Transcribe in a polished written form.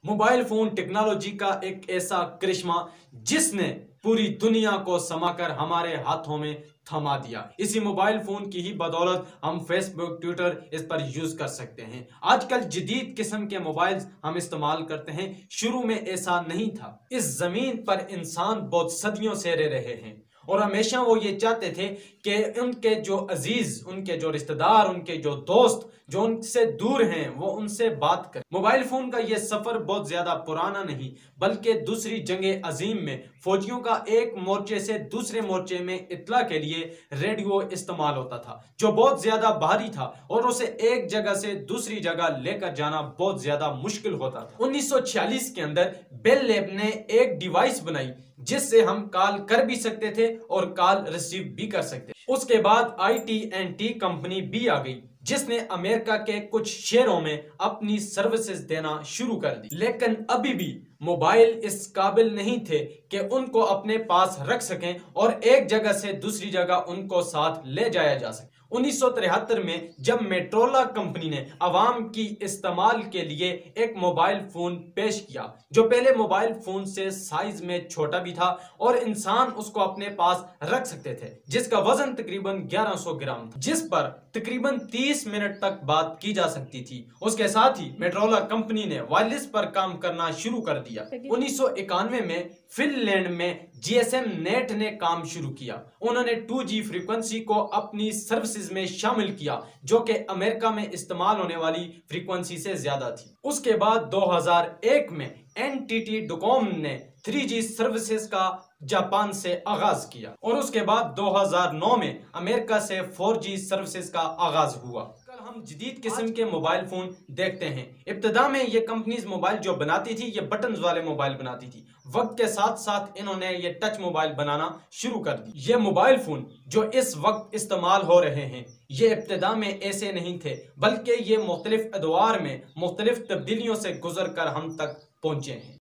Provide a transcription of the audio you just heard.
Mobile phone technology کا ایک ایسا کرشمہ جس نے پوری دنیا کو سما کر ہمارے ہاتھوں میں تھما دیا۔ اسی موبائل فون کی ہی بدولت ہم فیس بک، ٹویٹر اس پر یوز کر سکتے ہیں۔ آج کل جدید قسم کے موبائلز ہم استعمال کرتے ہیں، شروع میں ایسا نہیں تھا۔ اس زمین پر انسان بہت صدیوں سے رہ رہے ہیں اور ہمیشہ وہ یہ چاہتے تھے کہ ان کے جو عزیز، ان کے جو رشتہ دار، ان کے جو دوست جو ان سے دور ہیں وہ ان سے بات کریں۔ موبائل فون کا یہ سفر بہت زیادہ پرانا نہیں بلکہ دوسری جنگ عظیم میں فوجیوں کا ایک مورچے سے دوسرے مورچے میں اطلاع کے لیے ریڈیو استعمال ہوتا تھا، جو بہت زیادہ بھاری تھا اور اسے ایک جگہ سے دوسری جگہ لے کر جانا بہت زیادہ مشکل ہوتا تھا۔ 1946 کے اندر بیل لیب نے ایک ڈیوائس بنائی جس سے ہم کال کر بھی سکتے تھے اور کال ریسیو بھی کر سکتے تھے۔ اس کے بعد AT&T کمپنی بھی آ گئی جس نے امریکہ کے کچھ شہروں میں اپنی سروسز دینا شروع کر دی، لیکن ابھی بھی موبائل اس قابل نہیں تھے کہ ان کو اپنے پاس رکھ سکیں اور ایک جگہ سے دوسری جگہ ان کو ساتھ لے جایا جا سکے۔ 1973 میں جب میٹرولا کمپنی نے عوام کی استعمال کے لیے ایک موبائل فون پیش کیا جو پہلے موبائل فون سے سائز میں چھوٹا بھی تھا اور انسان اس کو اپنے پاس رکھ سکتے تھے، جس کا وزن تقریباً 1100 گرام تھا، جس پر تقریباً 30 منٹ تک بات کی جا سکتی تھی۔ اس کے ساتھ ہی میٹرولا کمپنی نے وائرلیس پر کام کرنا شروع کر دیا۔ 1991 میں فن لینڈ میں GSM نیٹ نے کام شروع کیا۔ انہوں نے 2G فریکوینسی کو اپنی سروسز میں شامل کیا جو کہ امریکہ میں استعمال ہونے والی فریکوینسی سے زیادہ تھی۔ اس کے بعد 2001 میں NTT ڈوکوم نے 3G سروسز کا جاپان سے آغاز کیا اور اس کے بعد 2009 میں امریکہ سے 4G سروسز کا آغاز ہوا۔ کل ہم جدید قسم کے موبائل فون دیکھتے ہیں۔ ابتدا میں یہ کمپنیز موبائل جو بناتی تھی یہ بٹنز والے موبائل بناتی تھی، وقت کے ساتھ ساتھ انہوں نے یہ ٹچ موبائل بنانا شروع کر دی۔ یہ موبائل فون جو اس وقت استعمال ہو رہے ہیں یہ ابتدا میں ایسے نہیں تھے بلکہ یہ مختلف ادوار میں مختلف تبدیلیوں سے گزر کر ہم تک پہنچے ہیں۔